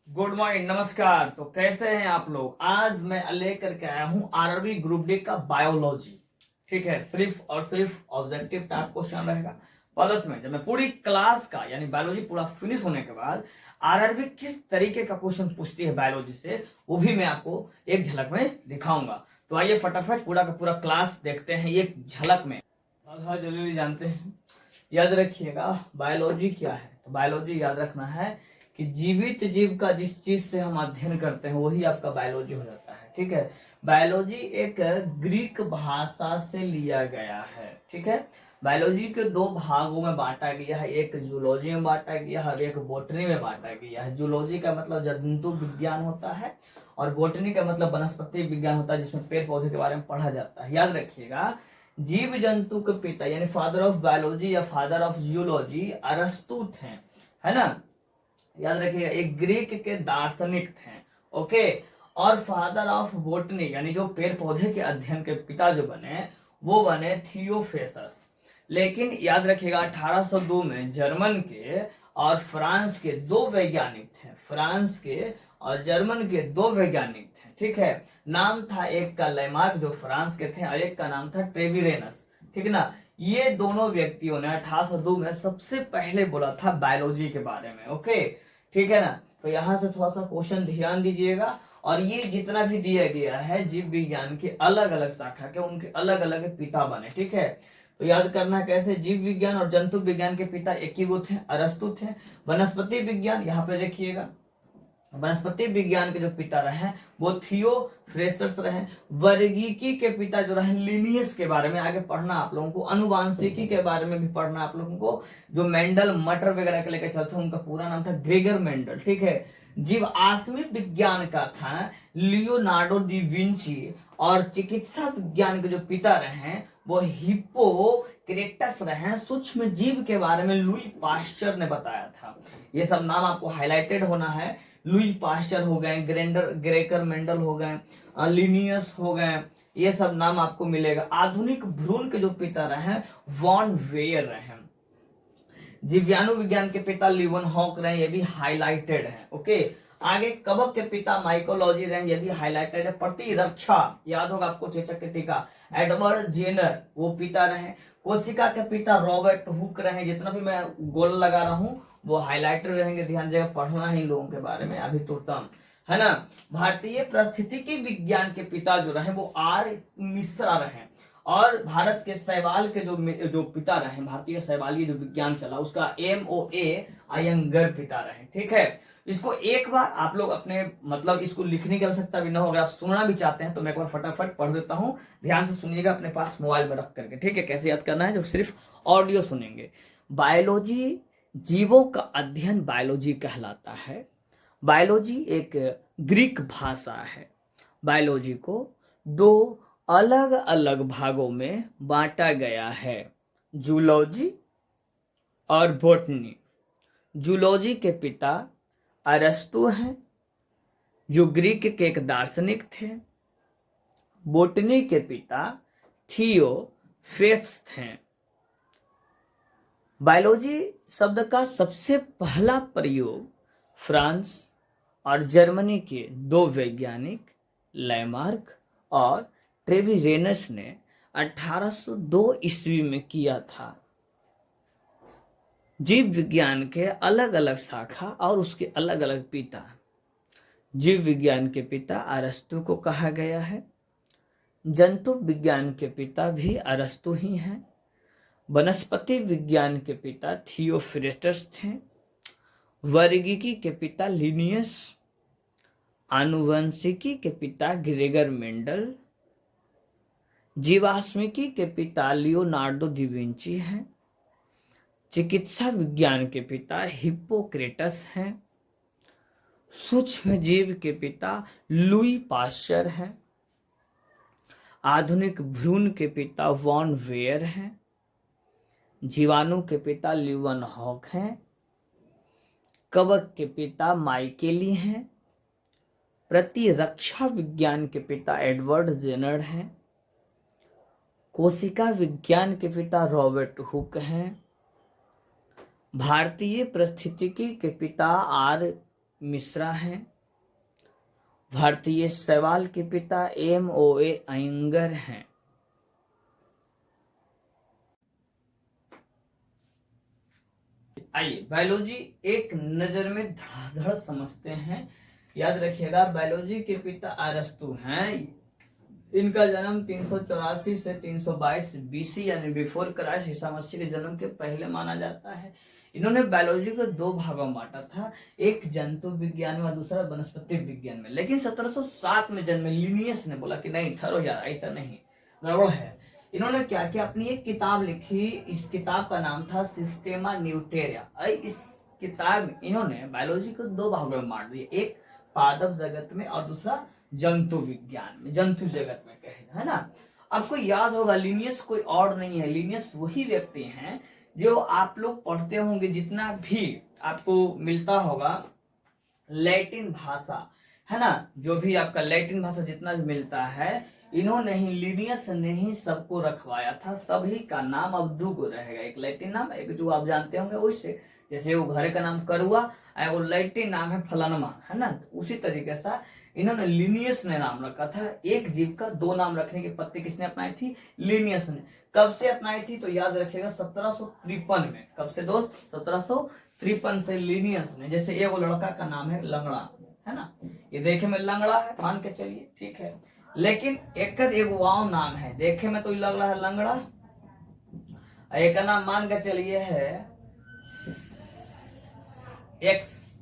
Good morning, नमस्कार। तो कैसे हैं आप लोग। आज मैं लेकर के आया हूं आरआरबी ग्रुप डी का बायोलॉजी। ठीक है, सिर्फ और सिर्फ ऑब्जेक्टिव टाइप क्वेश्चन रहेगा। प्लस में जब मैं पूरी क्लास का यानी बायोलॉजी पूरा फिनिश होने के बाद आरआरबी किस तरीके का क्वेश्चन पूछती है बायोलॉजी से, वो भी मैं आपको एक झलक में दिखाऊंगा। तो आइए फटाफट पूरा का पूरा क्लास देखते हैं एक झलक में। हाँ, जल्दी जानते हैं। याद रखिएगा बायोलॉजी क्या है। तो बायोलॉजी याद रखना है कि जीवित जीव का जिस चीज से हम अध्ययन करते हैं वही आपका बायोलॉजी हो जाता है। ठीक है, बायोलॉजी एक ग्रीक भाषा से लिया गया है। ठीक है, बायोलॉजी के दो भागों में बांटा गया है, एक जूलॉजी में बांटा गया है और एक बोटनी में बांटा गया है। जूलॉजी का मतलब जंतु विज्ञान होता है और बोटनी का मतलब वनस्पति विज्ञान होता है, जिसमें पेड़ पौधे के बारे में पढ़ा जाता है। याद रखिएगा, जीव जंतु के पिता यानी फादर ऑफ बायोलॉजी या फादर ऑफ जियोलॉजी अरस्तु थे, है ना। याद रखिएगा, एक ग्रीक के दार्शनिक थे। ओके, और फादर ऑफ बोटनी यानी जो पेड़ पौधे के अध्ययन के पिता जो बने वो बने थियोफेसस। लेकिन याद रखिएगा 1802 में जर्मन के और फ्रांस के दो वैज्ञानिक थे। फ्रांस के और जर्मन के दो वैज्ञानिक थे। ठीक है, नाम था एक का लेमार्क जो फ्रांस के थे और एक का नाम था ट्रेविरेनस। ठीक है ना, ये दोनों व्यक्तियों ने 1802 में सबसे पहले बोला था बायोलॉजी के बारे में। ओके, ठीक है ना। तो यहां से थोड़ा सा क्वेश्चन ध्यान दीजिएगा। और ये जितना भी दिया गया है जीव विज्ञान के अलग अलग शाखा के उनके अलग अलग पिता बने। ठीक है, तो याद करना कैसे, जीव विज्ञान और जंतु विज्ञान के पिता एक ही वो थे, अरस्तु थे। वनस्पति विज्ञान यहाँ पे देखिएगा, वनस्पति विज्ञान के जो पिता रहे वो थियोफ्रेस्टस रहे। वर्गीकी के पिता जो रहे लिनियस के बारे में आगे पढ़ना आप लोगों को, अनुवांशिकी के बारे में भी पढ़ना आप लोगों को। जो मेंडल मटर वगैरह के लेकर चलते उनका पूरा नाम था ग्रेगर मेंडल। ठीक है, जीव आश्मी विज्ञान का था लियोनार्डो डी विंची। और चिकित्सा विज्ञान के जो पिता रहे वो हिप्पोक्रेटस रहे। सूक्ष्म जीव के बारे में लुई पास्चर ने बताया था। ये सब नाम आपको हाईलाइटेड होना है। लुई पास्चर हो गए, ग्रेकर मेंडल हो गए, लिनियस हो गए, ये सब नाम आपको मिलेगा। आधुनिक भ्रूण के जो पिता रहे वॉन वेयर रहे। जीवाणु विज्ञान के पिता लिवन हॉक रहे, ये भी हाईलाइटेड है। ओके, आगे कवक के पिता माइकोलॉजी रहे, ये भी हाईलाइटेड है। प्रतिरक्षा याद होगा आपको, चेचक के टीका एडवर्ड जेनर वो पिता रहे। कोशिका के पिता रॉबर्ट हुक रहे। जितना भी मैं गोल लगा रहा हूं वो हाईलाइटेड रहेंगे, ध्यान देगा, पढ़ना है इन लोगों के बारे में अभी तुरंत, है ना। भारतीय पारिस्थितिकी विज्ञान के पिता जो रहे वो आर मिश्रा रहे। और भारत के शैवाल के जो पिता रहे, भारतीय शैवालीय जो विज्ञान चला उसका MOA अयंगर पिता रहे। ठीक है, इसको एक बार आप लोग अपने मतलब इसको लिखने की आवश्यकता भी ना हो, अगर आप सुनना भी चाहते हैं तो मैं एक बार फटाफट पढ़ देता हूं, ध्यान से सुनिएगा अपने पास मोबाइल में रख करके। ठीक है, कैसे याद करना है, जो सिर्फ ऑडियो सुनेंगे। बायोलॉजी जीवों का अध्ययन बायोलॉजी कहलाता है। बायोलॉजी एक ग्रीक भाषा है। बायोलॉजी को दो अलग अलग भागों में बांटा गया है, जूलॉजी और बोटनी। जूलॉजी के पिता अरस्तु हैं जो ग्रीक के एक दार्शनिक थे। बोटनी के पिता थियोफ्रेस्टस थे। बायोलॉजी शब्द का सबसे पहला प्रयोग फ्रांस और जर्मनी के दो वैज्ञानिक लैमार्क और ट्रेविरेनस ने 1802 ईस्वी में किया था। जीव विज्ञान के अलग अलग शाखा और उसके अलग अलग पिता। जीव विज्ञान के पिता अरस्तु को कहा गया है। जंतु विज्ञान के पिता भी अरस्तु ही हैं। वनस्पति विज्ञान के पिता थियोफ्रेस्टस थे। वर्गीकी के पिता लिनियस। आनुवंशिकी के पिता ग्रेगर मेंडल। जीवाश्मिकी के पिता लियोनार्डो डी विंची हैं। चिकित्सा विज्ञान के पिता हिप्पोक्रेटस हैं। सूक्ष्म जीव के पिता लुई पास्चर हैं। आधुनिक भ्रूण के पिता वॉन वेयर हैं। जीवाणु के पिता ल्यूवन हॉक हैं। कवक के पिता माइकेली हैं। प्रतिरक्षा विज्ञान के पिता एडवर्ड जेनर हैं। कोशिका विज्ञान के पिता रॉबर्ट हुक हैं। भारतीय पारिस्थितिकी के पिता आर मिश्रा हैं। भारतीय शैवाल के पिता MOA अयंगर हैं। आइए बायोलॉजी एक नजर में धड़ाधड़ समझते हैं। याद रखिएगा, बायोलॉजी के पिता अरस्तु हैं। इनका जन्म 384 से 322 BC यानी बिफोर क्राइस्ट, ईसा मसीह के जन्म के पहले माना जाता है। इन्होंने बायोलॉजी को दो भागों में बांटा था, एक जंतु विज्ञान में और दूसरा वनस्पति विज्ञान में। लेकिन 1707 में जन्मे लिनियस ने बोला कि नहीं, ठहरो यार, ऐसा नहीं, गड़बड़ है। इन्होंने क्या किया, अपनी एक किताब लिखी। इस किताब का नाम था सिस्टेमा न्यूटेरिया। इस किताब में इन्होंने बायोलॉजी को दो भागों में बांट दिया, एक पादप जगत में और दूसरा जंतु विज्ञान में, जंतु जगत में कहे, है ना। आपको याद होगा लिनियस कोई और नहीं है, लिनियस वही व्यक्ति हैं जो आप लोग पढ़ते होंगे, जितना भी आपको मिलता होगा लैटिन भाषा, है ना, जो भी आपका लैटिन भाषा जितना भी मिलता है, इन्होंने ही, लिनियस ने ही सबको रखवाया था। सभी का नाम अब दुगो रहेगा, एक लैटिन नाम, एक जो आप जानते होंगे वैसे, जैसे वो घर का नाम करुआ, वो लैटिन नाम है फलानमा, है ना। उसी तरीके से इन्होंने लिनियस ने नाम रखा था। एक जीव का दो नाम रखने की पत्ती किसने अपनाई थी? लिनियस ने। कब से अपनाई थी तो याद रखिएगा 1753 में। कब से दोस्त? 1753 से लिनियस ने। जैसे एक लड़का का नाम है लंगड़ा, है ना, ये देखे में लंगड़ा है, मान के चलिए, ठीक है, लेकिन एक वाव नाम है, देखे में तो लग रहा है लंगड़ा, एक नाम मान के चलिए है एक्स,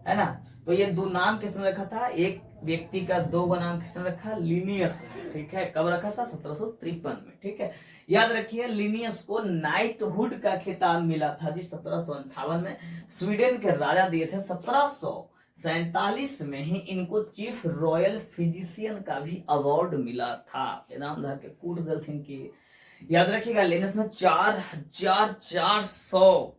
है ना। तो ये दो नाम किसने रखा था? एक व्यक्ति का दो नाम किसने रखा? लिनियस ने, ठीक है। कब रखा था? 1753 में, ठीक है। याद रखिए लिनियस को नाइटहुड का खिताब मिला था जी 1758 में, स्वीडन के राजा दिए थे। 1747 में ही इनको चीफ रॉयल फिजिशियन का भी अवार्ड मिला था। नाम धर के कूट दल थिंक की। याद रखिएगा लिनियस में 4,400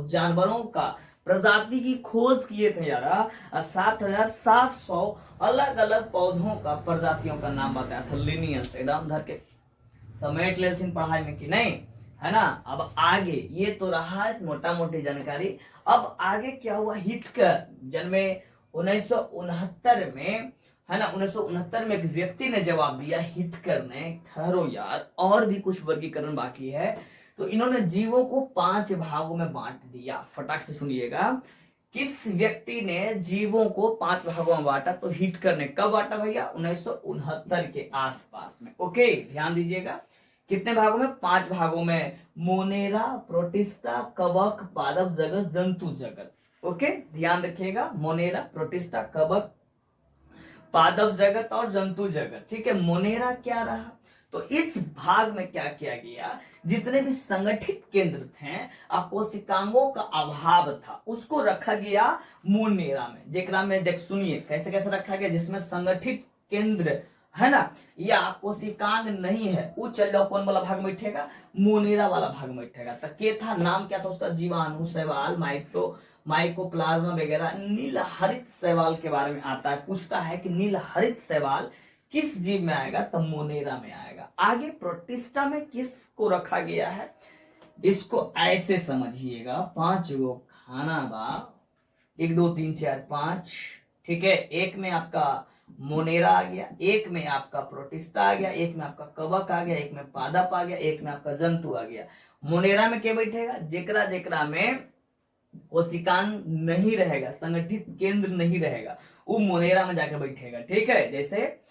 जानवरों का प्रजाति की खोज किए थे यार। 7,700 अलग अलग पौधों का प्रजातियों का नाम बताया था लिनियस। एकदम धर के समेट लेते पढ़ाई में कि नहीं, है ना। अब आगे ये तो रहा मोटा मोटी जानकारी। अब आगे क्या हुआ? हिटकर जन्मे 1969 में, है ना। 1969 में एक व्यक्ति ने जवाब दिया, हिटकर ने। ठहरो यार, और भी कुछ वर्गीकरण बाकी है। तो इन्होंने जीवों को 5 भागों में बांट दिया। फटाक से सुनिएगा, किस व्यक्ति ने जीवों को 5 भागों में बांटा? तो हिटकर ने। कब बांटा भैया? 1969 के आसपास में। ओके, ध्यान दीजिएगा, कितने भागों में? 5 भागों में। मोनेरा, प्रोटिस्टा, कवक, पादप जगत, जंतु जगत। ओके, ध्यान रखिएगा, मोनेरा, प्रोटिस्टा, कवक, पादप जगत और जंतु जगत, ठीक है। मोनेरा क्या रहा? तो इस भाग में क्या किया गया? जितने भी संगठित केंद्र थे, कोशिकांगों का अभाव था, उसको रखा गया मोनेरा में। जेकरा में देख सुनिए कैसे कैसे रखा गया, जिसमें संगठित केंद्र, है ना, या कोशिकांग नहीं है, वो चल जाओ कौन वाला भाग में बैठेगा? मोनेरा वाला भाग में बैठेगा। तो के था नाम क्या था उसका? जीवाणु शैवाल, माइकोप्लाज्मा वगैरह। नील हरित शैवाल के बारे में आता है, पूछता है कि नील हरित शैवाल किस जीव में आएगा? तो मोनेरा में आएगा। आगे प्रोटिस्टा में किसको रखा गया है? इसको ऐसे समझिएगा, 5 गो खाना बा, 1 2 3 4 5, ठीक है। एक में आपका मोनेरा आ गया, एक में आपका प्रोटिस्टा आ गया, एक में आपका कवक आ गया, एक में पादप आ गया, एक में आपका जंतु आ गया। मोनेरा में क्या बैठेगा? जेकरा जेकरा में कोशिकांग नहीं रहेगा, संगठित केंद्र नहीं रहेगा, वो मोनेरा में जाकर बैठेगा, ठीक है। जैसे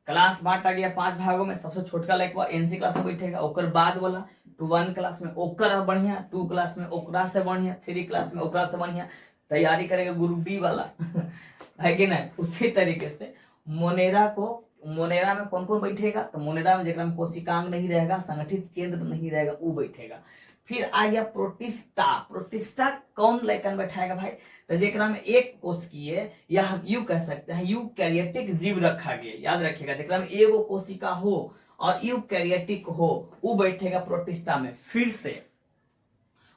क्लास बांटा गया 5 भागों में, सबसे छोटका लड़का NC क्लास में बैठेगा, ओकर बाद वाला 1 क्लास में ओकर बढ़िया, 2 क्लास में ओकरा से बढ़िया, 3 क्लास में ओकरा से बढ़िया। तैयारी करेगा ग्रुप D वाला है कि नहीं? उसी तरीके से मोनेरा में कौन कौन बैठेगा? तो मोनेरा में जेकरा में कोशिकांग नहीं रहेगा, संगठित केंद्र नहीं रहेगा, वो बैठेगा। फिर आ गया प्रोटिस्टा कौन लड़कन बैठाएगा भाई? तो जेकरा में एक कोशिकीय, या हम यू कह सकते हैं यूकैरियोटिक जीव रखा गया। याद रखिएगा, जेकरा में एगो कोशिका हो और यूकैरियोटिक हो, वो बैठेगा प्रोटिस्टा में। फिर से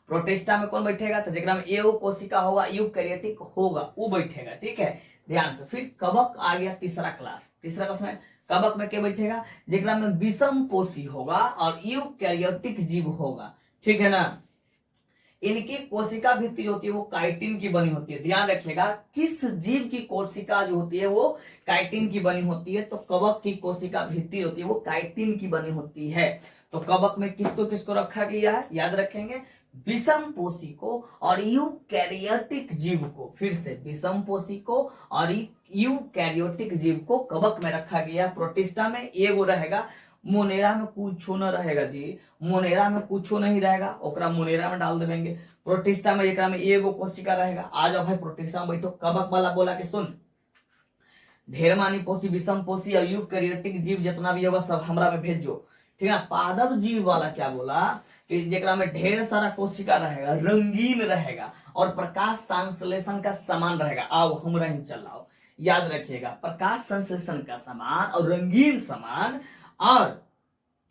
प्रोटिस्टा में कौन बैठेगा? तो जेकरा में एगो कोशिका होगा, यूकैरियोटिक होगा, वो बैठेगा, ठीक है, ध्यान से। फिर कवक आ गया तीसरा क्लास में। कवक में क्या बैठेगा? जेकरा में विषम पोषी होगा और यूकैरियोटिक जीव होगा, ठीक है ना। इनकी कोशिका भित्ति जो होती है वो काइटिन की बनी होती है। ध्यान रखिएगा, किस जीव की कोशिका जो होती है वो काइटिन की बनी होती है, तो कवक की कोशिका भित्ति होती है वो काइटिन की बनी होती है। तो कवक में किसको किसको रखा गया है, याद रखेंगे, विषम पोषी को और यूकैरियोटिक जीव को। फिर से विषम पोषी को और यूकैरियोटिक जीव को कवक में रखा गया। प्रोटिस्टा में एगो रहेगा, मोनेरा में कुछ न रहेगा जी, मोनेरा में कुछ नहीं रहेगा, ओकरा मोनेरा में डाल देंगे। प्रोटिस्टा में एकरा में एगो कोशिका रहेगा। आ जाओ भाई प्रोटिस्टा में बैठो, कवक वाला बोला के सुन, ढेर मानी पोषी, विषम पोषी और यूकैरियोटिक जीव जितना भी होगा सब हमरा में भेजो, ठीक है। पादप जीव वाला क्या बोला कि जेकरा में ढेर सारा कोशिका रहेगा, रंगीन रहेगा और प्रकाश संश्लेषण का समान रहेगा। आओ हमरा ही चलाओ, याद रखिएगा, प्रकाश संश्लेषण का समान और रंगीन समान और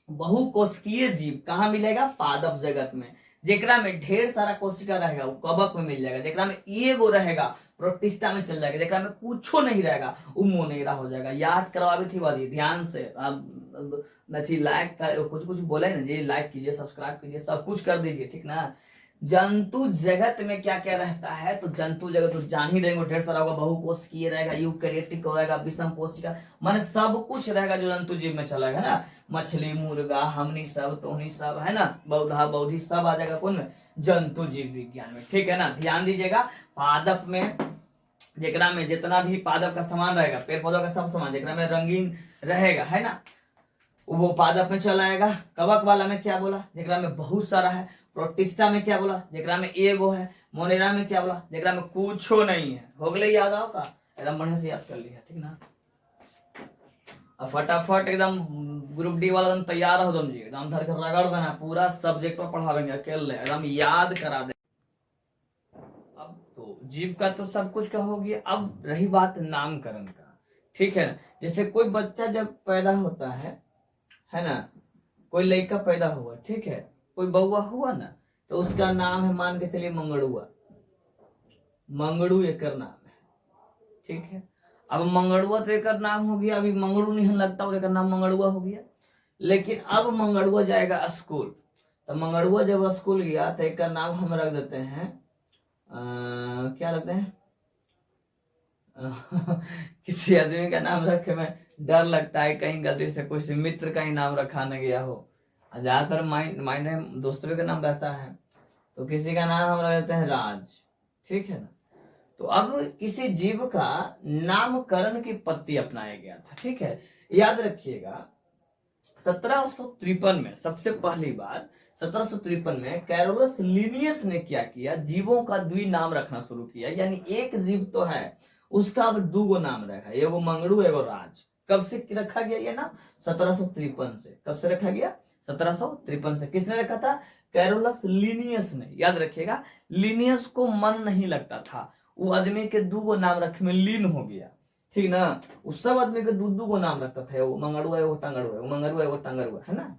बहुकोशिकीय जीव कहाँ मिलेगा, पादप जगत में। जेकरा में ढेर सारा कोशिका रहेगा वो कवक में मिल जाएगा, जेकरा में एगो रहेगा प्रोटिस्टा में चल जाएगा, जेकरा में कुछो नहीं रहेगा वो मोनेरा हो जाएगा। याद करवावे थी बाजी ध्यान से। अब नची लाइक कुछ कुछ बोले ना जी, लाइक कीजिए, सब्सक्राइब कीजिए, सब कुछ कर दीजिए, ठीक ना। जंतु जगत में क्या क्या रहता है, तो जंतु जगत तो जान ही रहेंगे, ढेर सारा होगा, बहुकोशिकीय रहेगा, यूकैरियोटिक रहेगा, विषम कोशिका, माने सब कुछ रहेगा जो जंतु जीव में चलेगा ना। मछली, मुर्गा, हमनी सब, तोहनी सब, है ना, बौधा बौधी सब आ जाएगा कौन में, जंतु जीव विज्ञान में, ठीक है ना। ध्यान दीजिएगा, पादप में जेकरा में जितना भी पादप का सामान रहेगा, पेड़ पौधा का सब सामान जेकरा में रंगीन रहेगा, है ना, वो पादप में चला आएगा। कवक वाला में क्या बोला, जेकरा में बहुत सारा है। प्रोटिस्टा में क्या बोला, जेकरा में एगो है। मोनेरा में क्या बोला, जेकरा में कुछो नहीं है। हो गए याद आओ का, एकदम बढ़िया से याद कर लिया, ठीक ना। अब फटाफट एकदम ग्रुप डी वाला एकदम तैयार हो तुम जी, एकदम धर कर रगड़ देना, पूरा सब्जेक्ट में पढ़ावेंगे अकेले, एकदम याद करा दे। अब तो जीव का तो सब कुछ का हो गया, अब रही बात नामकरण का, ठीक है ना। जैसे कोई बच्चा जब पैदा होता है ना, कोई लड़का पैदा हुआ, ठीक है, कोई बउआ हुआ ना, तो उसका नाम है, मान के चलिए मंगड़ुआ, मंगड़ू एक नाम है, ठीक है। अब मंगड़ुआ तो एक नाम हो गया, अभी मंगड़ू नहीं लगता और एक नाम मंगड़ुआ हो गया। लेकिन अब मंगड़ुआ जाएगा स्कूल, तो मंगड़ुआ जब स्कूल गया तो एक नाम हम रख देते हैं, क्या रखते हैं किसी आदमी का नाम रखे में डर लगता है, कहीं गलती से कुछ मित्र का ही नाम रखा न गया हो। ज्यादातर माइंड में दोस्तों का नाम रहता है, तो किसी का नाम हम रख देते हैं राज, ठीक है ना। तो अब किसी जीव का नामकरण की पद्धति अपनाया गया था, ठीक है। याद रखिएगा 1753 में, सबसे पहली बार 1753 में कैरोलस लिनियस ने क्या किया, जीवों का द्वि नाम रखना शुरू किया। यानी एक जीव तो है, उसका अब दो नाम रखा, एगो मंगड़ू एगो राज। कब से रखा गया ये नाम, 1753 से। कब से रखा गया, 1753 से। किसने रखा था, कैरोलस लिनियस ने। याद रखिएगा, लिनियस को मन नहीं लगता था, वो आदमी के दो नाम रखे में लीन हो गया, ठीक ना। उस सब आदमी के दू को नाम रखता था, वो मंगड़ुआ है वो टंगड़ुआ है, वो मंगड़ुआ है वो टंगड़ुआ है ना।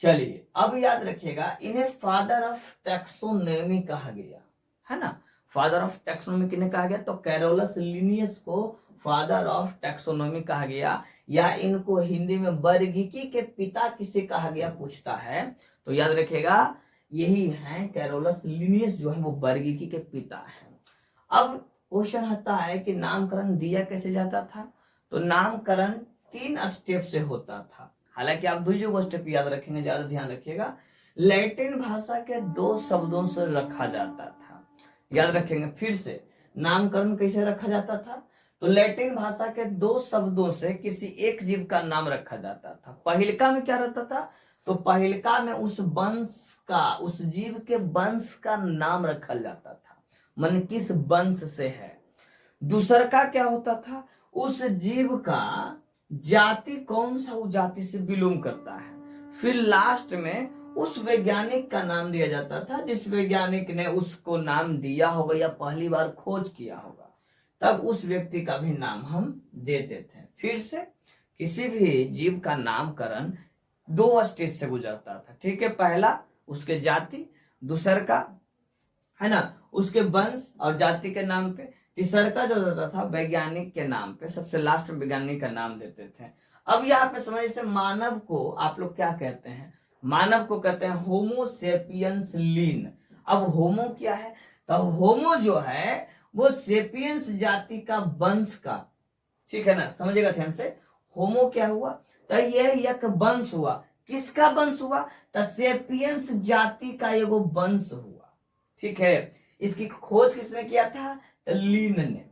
चलिए अब याद रखिएगा, इन्हें फादर ऑफ टैक्सोनॉमी कहा गया, है ना। फादर ऑफ टैक्सोनॉमी किन्हें कहा गया, तो कैरोलस लिनियस को फादर ऑफ टैक्सोनॉमी कहा गया, या इनको हिंदी में वर्गीकी के पिता किसे कहा गया पूछता है, तो याद रखिएगा यही है कैरोलस लिनियस, जो है वो वर्गीकी के पिता है। अब क्वेश्चन आता है कि नामकरण दिया कैसे जाता था, तो नामकरण 3 स्टेप से होता था। हालांकि आप दो स्टेप याद रखेंगे, ज्यादा ध्यान रखिएगा। लैटिन भाषा के 2 शब्दों से रखा जाता था, याद रखेंगे। फिर से नामकरण कैसे रखा जाता था, तो लैटिन भाषा के 2 शब्दों से किसी एक जीव का नाम रखा जाता था। पहिलका में क्या रहता था, तो पहिलका में उस वंश का, उस जीव के वंश का नाम रखा जाता था, मन किस वंश से है। दूसर का क्या होता था, उस जीव का जाति कौन सा, वो जाति से बिलोंग करता है। फिर लास्ट में उस वैज्ञानिक का नाम दिया जाता था, जिस वैज्ञानिक ने उसको नाम दिया होगा या पहली बार खोज किया होगा, तब उस व्यक्ति का भी नाम हम देते थे। फिर से किसी भी जीव का नामकरण 2 स्टेज से गुजरता था, ठीक है। पहला उसके जाति, दूसर का, है ना, उसके वंश और जाति के नाम पे, तीसर का जो होता था वैज्ञानिक के नाम पे, सबसे लास्ट में वैज्ञानिक का नाम देते थे। अब यहाँ पे समझ से मानव को आप लोग क्या कहते हैं, मानव को कहते हैं होमो सेपियंस लीन। अब होमो क्या है, तो होमो जो है वो सेपियंस जाति का वंश का, ठीक है ना, समझेगा ध्यान से। होमो क्या हुआ, तो यह एक वंश हुआ। किसका वंश हुआ, तो सेपियंस जाति का एगो वंश हुआ, ठीक है। इसकी खोज किसने किया था, तो लीन ने।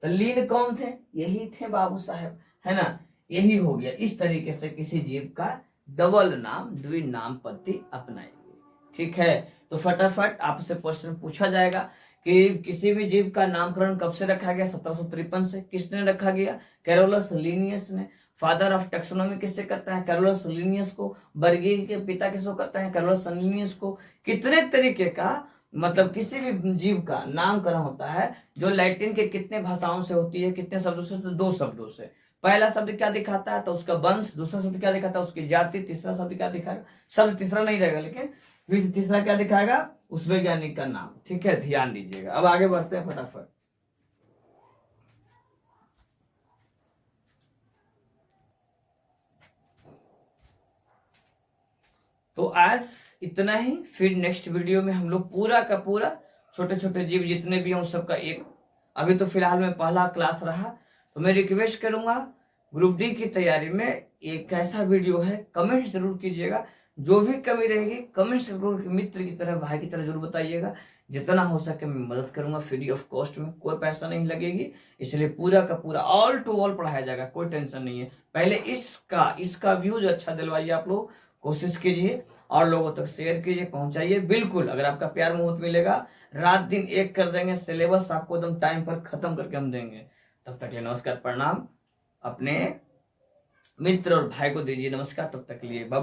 तो लीन कौन थे, यही थे बाबू साहब, है ना। यही हो गया, इस तरीके से किसी जीव का डबल नाम द्विनाम पद्धति अपनाएंगे, ठीक है। तो फटाफट आपसे प्रश्न पूछा जाएगा कि किसी भी जीव का नामकरण कब से रखा गया, 1753 से। किसने रखा गया, कैरोलस लिनियस ने। फादर ऑफ टेक्सोनॉमी किससे कहता है, कैरोलस लिनियस को। वर्गीय के पिता किसको कहता है, कैरोलस लिनियस को। कितने तरीके का, मतलब किसी भी जीव का नामकरण होता है जो लैटिन के कितने भाषाओं से होती है, कितने शब्दों से, तो 2 शब्दों से। पहला शब्द क्या दिखाता है, तो उसका वंश। दूसरा शब्द क्या दिखाता है, उसकी जाति। तीसरा शब्द क्या दिखाएगा, शब्द तीसरा नहीं रहेगा लेकिन फिर तीसरा क्या दिखाएगा, उस वैज्ञानिक का नाम, ठीक है। ध्यान दीजिएगा। अब आगे बढ़ते हैं फटाफट। तो आज इतना ही, फिर नेक्स्ट वीडियो में हम लोग पूरा का पूरा छोटे छोटे जीव जितने भी हैं उन सबका एक, अभी तो फिलहाल में पहला क्लास रहा, तो मैं रिक्वेस्ट करूंगा ग्रुप डी की तैयारी में एक ऐसा वीडियो है, कमेंट जरूर कीजिएगा। जो भी कमी रहेगी कमेंट जरूर, मित्र की तरह, भाई की तरह जरूर बताइएगा। जितना हो सके मैं मदद करूंगा, फ्री ऑफ कॉस्ट में, कोई पैसा नहीं लगेगी। इसलिए पूरा का पूरा ऑल टू ऑल पढ़ाया जाएगा, कोई टेंशन नहीं है। पहले इसका व्यूज अच्छा दिलवाइए, आप लोग कोशिश कीजिए और लोगों तक शेयर कीजिए, पहुंचाइए। बिल्कुल, अगर आपका प्यार मोहब्बत मिलेगा, रात दिन एक कर देंगे, सिलेबस आपको एकदम टाइम पर खत्म करके हम देंगे। तब तक के लिए नमस्कार, प्रणाम। अपने मित्र और भाई को दीजिए नमस्कार, तब तक के लिए बाय।